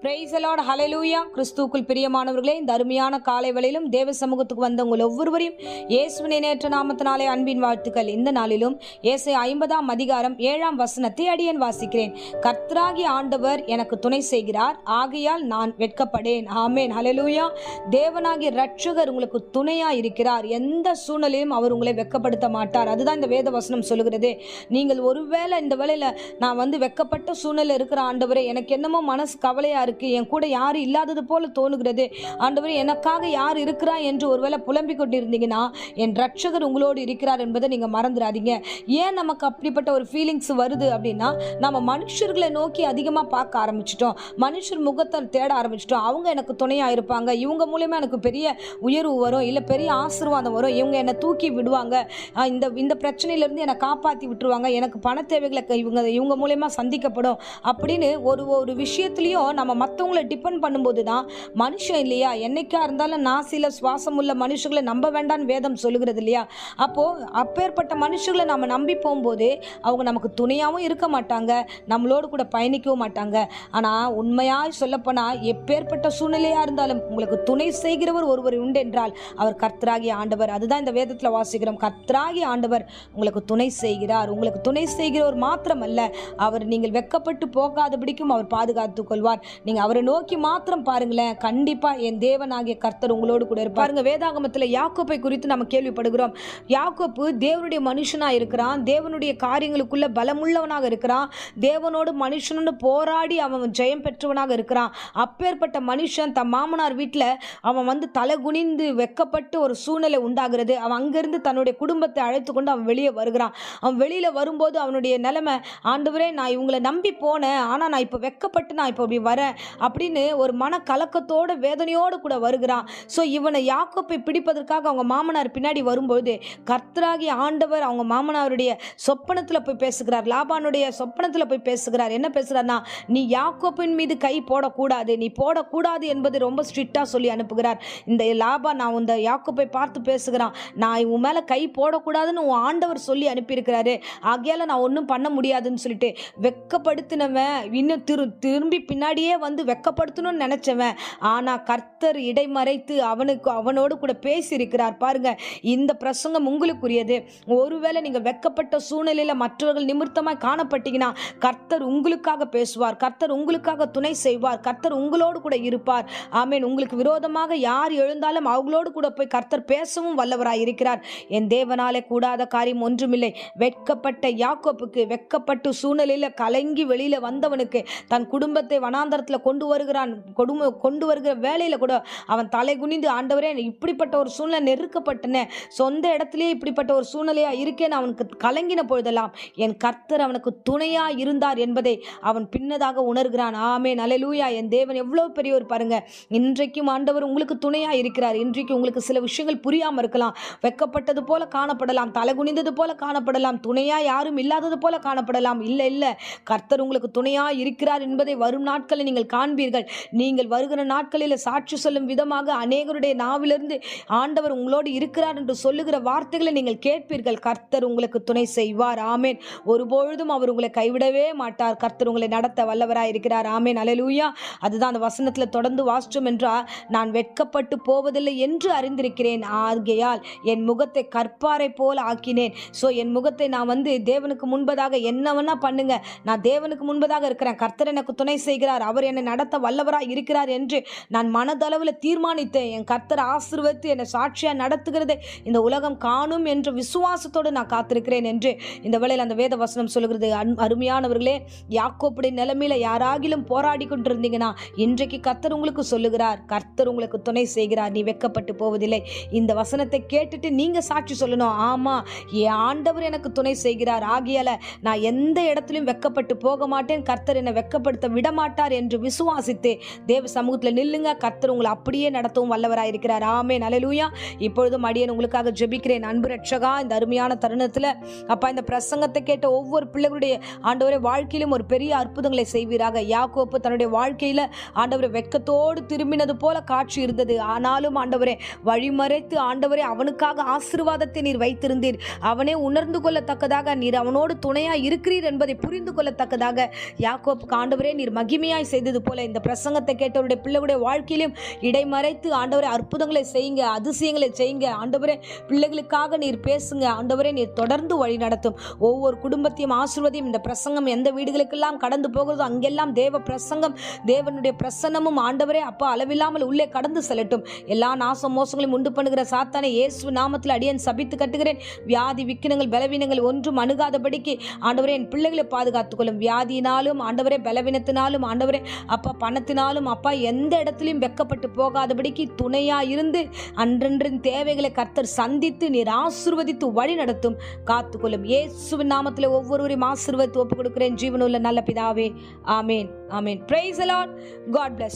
Price the Lord, ஹல்லேலூயா. கிறிஸ்துவுக்குள் பிரியமானவர்களே, இந்த அருமையான காலை வேளையிலும் தேவ சமூகத்துக்கு வந்த உங்கள் ஒவ்வொருவரையும் இயேசுவின் நேற்ற நாமத்தினாலே அன்பின் வாழ்த்துக்கள். இந்த நாளிலும் ஏசாயா 50ஆம் அதிகாரம் 7ஆம் வசனத்தை அடியேன் வாசிக்கிறேன். கர்த்தராகிய ஆண்டவர் எனக்கு துணை செய்கிறார், ஆகையால் நான் வெட்கப்படேன். ஆமென், ஹல்லேலூயா. தேவனாகிய இரட்சகர் உங்களுக்கு துணையா இருக்கிறார். எந்த சூழ்நிலையும் அவர் உங்களை வெட்கப்படுத்த மாட்டார். அதுதான் இந்த வேத வசனம் சொல்லுகிறது. நீங்கள் ஒருவேளை இந்த வேளையில நான் வெட்கப்பட்ட சூழ்நிலை இருக்கிற ஆண்டவரே, எனக்கு என்னமோ மனசு கவலையா இருக்கு, என் கூட யாரும் இல்லாதது போல தோணுகிறது, ஆண்டவரே எனக்காக யார் இருக்கிறா என்று ஒருவேளை புலம்பிக் கொண்டிருந்தீங்கன்னா, என் ரட்சகர் உங்களோடு இருக்கிறார் என்பதை நீங்க மறந்துடாதீங்க. ஏன் நமக்கு அப்படிப்பட்ட ஒரு ஃபீலிங்ஸ் வருது அப்படின்னா, நம்ம மனுஷர்களை நோக்கி அதிகமா பார்க்க ஆரம்பிச்சிட்டோம், மனுஷர் முகத்தை தேட ஆரம்பிச்சிட்டோம். அவங்க எனக்கு துணையா இருப்பாங்க, இவங்க மூலமா எனக்கு பெரிய உயர்வு வரும், இல்ல பெரிய ஆசீர்வாதம் வரும், இவங்க என்னை தூக்கி விடுவாங்க, இந்த பிரச்சனையிலிருந்து என்னை காப்பாற்றி விட்டுருவாங்க, எனக்கு பண தேவைகளை இவங்க மூலமா சந்திக்கப்படும் அப்படின்னு ஒரு விஷயத்துலையும் நம்ம மற்றவங்களை டிபெண்ட் பண்ணும்போது தான் மனுஷன் இல்லையா, என்னைக்கா இருந்தாலும் நாசில சுவாசம் உள்ள மனுஷர்களை நம்ப வேண்டான்னு வேதம் சொல்லுகிறது இல்லையா. அப்பேற்பட்ட மனுஷர்களை நம்ம நம்பி போகும்போது அவங்க நமக்கு துணையாகவும் இருக்க மாட்டாங்க, நம்மளோடு கூட பயணிக்கவும் மாட்டாங்க. ஆனால் உண்மையாய் சொல்லப்போனால் எப்பேற்பட்ட சூழ்நிலையாக இருந்தாலும் உங்களுக்கு துணை செய்கிறவர் ஒருவர் உண்டு என்றால் அவர் கர்த்தராகிய ஆண்டவர். அதுதான் இந்த வேதத்தில் வாசிக்கிறோம். கர்த்தராகிய ஆண்டவர் உங்களுக்கு துணை செய்கிறார். உங்களுக்கு துணை செய்கிறவர் மாத்திரமல்ல, அவர் நீங்கள் வெட்கப்பட்டு போகாதபடிக்கும் அவர் பாதுகாத்துக் கொள்வார். நீங்க அவரை நோக்கி மாத்திரம் பாருங்களேன், கண்டிப்பா என் தேவனாகிய கர்த்தர் உங்களோடு கூட இருப்பாருங்க. வேதாகமத்தில் யாக்கோப்பை குறித்து நம்ம கேள்விப்படுகிறோம். யாக்கோப்பு தேவனுடைய மனுஷனா இருக்கிறான், தேவனுடைய காரியங்களுக்குள்ள பலமுள்ளவனாக இருக்கிறான், தேவனோடு மனுஷனோடு போராடி அவன் ஜெயம் பெற்றவனாக இருக்கிறான். அப்பேற்பட்ட மனுஷன் தன் மாமனார் வீட்டில் அவன் தலை குனிந்து வெக்கப்பட்டு ஒரு சூழ்நிலை உண்டாகிறது. அவன் அங்கிருந்து தன்னுடைய குடும்பத்தை அழைத்து கொண்டு அவன் வெளியே வருகிறான். அவன் வெளியில வரும்போது அவனுடைய நிலைமை, ஆண்டவரே நான் இவங்களை நம்பி போனேன், ஆனா நான் இப்போ வெக்கப்பட்டு நான் இப்போ இப்படி வரேன் அப்படின்னு ஒரு மன கலக்கத்தோட வேதனையோடு கூட வருகிறான். ஸோ இவனை யாக்கோப்பை பிடிப்பதற்காக அவங்க மாமனார் பின்னாடி வரும்போது கர்த்தராகிய ஆண்டவர் அவங்க மாமனாருடைய சொப்பனத்தில் போய் பேசுகிறார், லாபானுடைய சொப்பனத்தில் போய் பேசுகிறார். என்ன பேசுகிறார்னா, நீ யாக்கோப்பின் மீது கை போடக்கூடாது, நீ போடக்கூடாது என்பது ரொம்ப ஸ்ட்ரிக்டாக சொல்லி அனுப்புகிறார். இந்த லாபா நான் இந்த யாக்கோப்பை பார்த்து பேசுகிறான், நான் உன் மேலே கை போடக்கூடாதுன்னு உன் ஆண்டவர் சொல்லி அனுப்பியிருக்கிறாரு, ஆகையால நான் ஒன்றும் பண்ண முடியாதுன்னு சொல்லிட்டு வெக்கப்படுத்தினவன் இன்னும் திரும்பி பின்னாடியே வெக்கப்படுத்தணும்னு நினைச்சவன், ஆனா கர்த்தர் இடைமறைத்து அவனோடு கூட பேசியிருக்கிறார். பாருங்க, இந்த பிரசங்கம் உங்களுக்குரியது. ஒருவேளை நீங்க வெக்கப்பட்ட சூழ்நிலையில மற்றவர்கள் நிமித்தமாய் காணப்பட்டீங்கன்னா கர்த்தர் உங்களுக்காக பேசுவார், கர்த்தர் உங்களுக்காக துணை செய்வார், கர்த்தர் உங்களோடு கூட இருப்பார். ஆமேன். உங்களுக்கு விரோதமாக யார் எழுந்தாலும் அவங்களோடு கூட போய் கர்த்தர் பேசவும் வல்லவராய் இருக்கிறார். என் தேவனாலே கூடாத காரியம் ஒன்றுமில்லை. வெட்கப்பட்ட யாக்கோப்புக்கு, வெட்கப்பட்டு சூழ்நிலையில கலங்கி வெளியில வந்தவனுக்கு தன் குடும்பத்தை வனாந்தரத்தில் கொண்டு வருகிற வேலையில கூட அவன் தலை குனிந்து, ஆண்டவரே இப்படிப்பட்ட ஒரு சூழ்நிலை நெருக்கப்பட்டன, சொந்த இடத்திலே இப்படிப்பட்ட ஒரு சூழ்நிலையா இருக்கேன்னு அவனுக்கு கலங்கின பொழுதெல்லாம் என் கர்த்தர் அவனுக்கு துணையா இருந்தார் என்பதை அவன் பின்னதாக உணர்கிறான். ஆமென், அல்லேலூயா. என் தேவன் எவ்வளவு பெரியவர் பாருங்க. இன்றைக்கும் ஆண்டவர் உங்களுக்கு துணையா இருக்கிறார். இன்றைக்கு உங்களுக்கு சில விஷயங்கள் புரியாம இருக்கலாம், வெக்கப்பட்டது போல காணப்படலாம், தலை குனிந்தது போல காணப்படலாம், துணையா யாரும் இல்லாதது போல காணப்படலாம். இல்ல, கர்த்தர் உங்களுக்கு துணையா இருக்கிறார் என்பதை வரும் நாட்களில் நீங்கள் காண்பீர்கள். நீங்கள் வருகிற நாட்களில் சாட்சி சொல்லும் விதமாக அநேகருடைய நாவிலிருந்து ஆண்டவர் உங்களோடு இருக்கிறார் என்று சொல்லுகிற வார்த்தைகளை நீங்கள் கேட்பீர்கள். கர்த்தர் உங்களுக்கு துணை செய்வார். ஆமேன். ஒருபொழுதும் அவர் உங்களை கைவிடவே மாட்டார். கர்த்தர் உங்களை நடத்த வல்லவராய் இருக்கிறார். ஆமேன், அல்லேலூயா. அதுதான் அந்த வசனத்தில் தொடர்ந்து வாசிச்சோம் என்றால், நான் வெட்கப்பட்டு போவதில்லை என்று அறிந்திருக்கிறேன், ஆகையால் என் முகத்தை கற்பாரை போல ஆக்கினேன். ஸோ என் முகத்தை நான் தேவனுக்கு முன்பதாக என்னவென்னா பண்ணுங்க, நான் தேவனுக்கு முன்பதாக இருக்கிறேன், கர்த்தர் எனக்கு துணை செய்கிறார், அவர் என்னை நடத்த வல்லவராய் இருக்கிறார் என்று நான் மனதளவில் தீர்மானித்தேன். என் கர்த்தர் ஆசீர்வதித்து என்னை சாட்சியா நடத்துகிறதை இந்த உலகம் காணும் என்ற விசுவாசத்தோடு நான் காத்திருக்கிறேன் என்று இந்த வேளையில் அந்த வேத வசனம் சொல்லுகிறது. அருமையானவர்களே, யாக்கோப்புடைய நிலைமையில யாராகிலும் போராடி கொண்டிருந்தீங்கன்னா இன்றைக்கு கர்த்தர் உங்களுக்கு சொல்லுகிறார், கர்த்தர் உங்களுக்கு துணை செய்கிறார், நீ வெட்கப்பட்டு போவதில்லை. இந்த வசனத்தை கேட்டுட்டு நீங்க சாட்சி சொல்லணும், ஆமா என் ஆண்டவர் எனக்கு துணை செய்கிறார், ஆகையால நான் எந்த இடத்திலும் வெட்கப்பட்டு போக மாட்டேன், கர்த்தர் என்னை வெட்கப்படுத்த விடமாட்டார் என்று விசுவாசித்து தேவ சமூகத்தில் நில்லுங்க. கர்த்தர் உங்களை அப்படியே நடத்தவும் வல்லவராய் இருக்கிறார். ஆமென், அல்லேலூயா. இப்பொழுதும் அடியேன் உங்களுக்காக ஜெபிக்கிறேன். அன்பு ரட்சகா, இந்த அருமையான தருணத்தில் அப்பா, இந்த பிரசங்கத்தை கேட்ட ஒவ்வொரு பிள்ளைகளுடைய ஆண்டவரே வாழ்க்கையிலும் ஒரு பெரிய அற்புதங்களை செய்வீராக. யாக்கோப்பு தன்னுடைய வாழ்க்கையில ஆண்டவரை வெட்கத்தோடு திரும்பினது போல காட்சி இருந்தது. ஆனாலும் ஆண்டவரே வழிமறைத்து ஆண்டவரே அவனுக்காக ஆசீர்வாதத்தை நீர் வைத்திருந்தீர். அவனே உணர்ந்து கொள்ளத்தக்கதாக நீர் அவனோடு துணையா இருக்கிறீர் என்பதை புரிந்து கொள்ளத்தக்கதாக யாக்கோப்புக்கு ஆண்டவரே நீர் மகிமையாய் செய்து செய்தது போல இந்த பிரசங்கத்தை கேட்டவருடைய பிள்ளைகளுடைய வாழ்க்கையிலும் இடைமறைத்து ஆண்டவரே அற்புதங்களை செய்யுங்க, அதிசயங்களை செய்யுங்க ஆண்டவரே. பிள்ளைகளுக்காக நீர் பேசுங்க ஆண்டவரே. நீர் தொடர்ந்து வழி நடத்தும். ஒவ்வொரு குடும்பத்தையும் ஆசீர்வதியும். இந்த பிரசங்கம் எந்த வீடுகளுக்கெல்லாம் கடந்து போகிறதோ அங்கெல்லாம் தேவ பிரசங்கம், தேவனுடைய பிரசன்னமும் ஆண்டவரே அப்பா அளவில்லாமல் உள்ளே கடந்து செல்லட்டும். எல்லா நாச மோசங்களையும் உண்டு பண்ணுகிற சாத்தானை இயேசு நாமத்தில் அடியேன் சபித்து கட்டுகிறேன். வியாதி விக்கினங்கள் பலவீனங்கள் ஒன்றும் அணுகாதபடிக்கு ஆண்டவரே என் பிள்ளைகளை பாதுகாத்துக் கொள்ளும். வியாதியினாலும் ஆண்டவரே, பலவீனத்தினாலும் ஆண்டவரே அப்பா, பணத்தினாலும் அப்பா எந்த இடத்திலையும் வெக்கப்பட்டு போகாதபடிக்கு துணையா இருந்து அன்றன்றின் தேவைகளை கர்த்தர் சந்தித்து நீர் ஆசீர்வதித்து வழி நடத்தும், காத்துக்கொள்ளும். இயேசுவின் நாமத்தில் ஒவ்வொருவரையும் ஆசீர்வதித்து ஒப்புக் கொடுக்கிறேன் ஜீவனுள்ள நல்ல பிதாவே. ஆமேன், ஆமேன். Praise the Lord. God plus.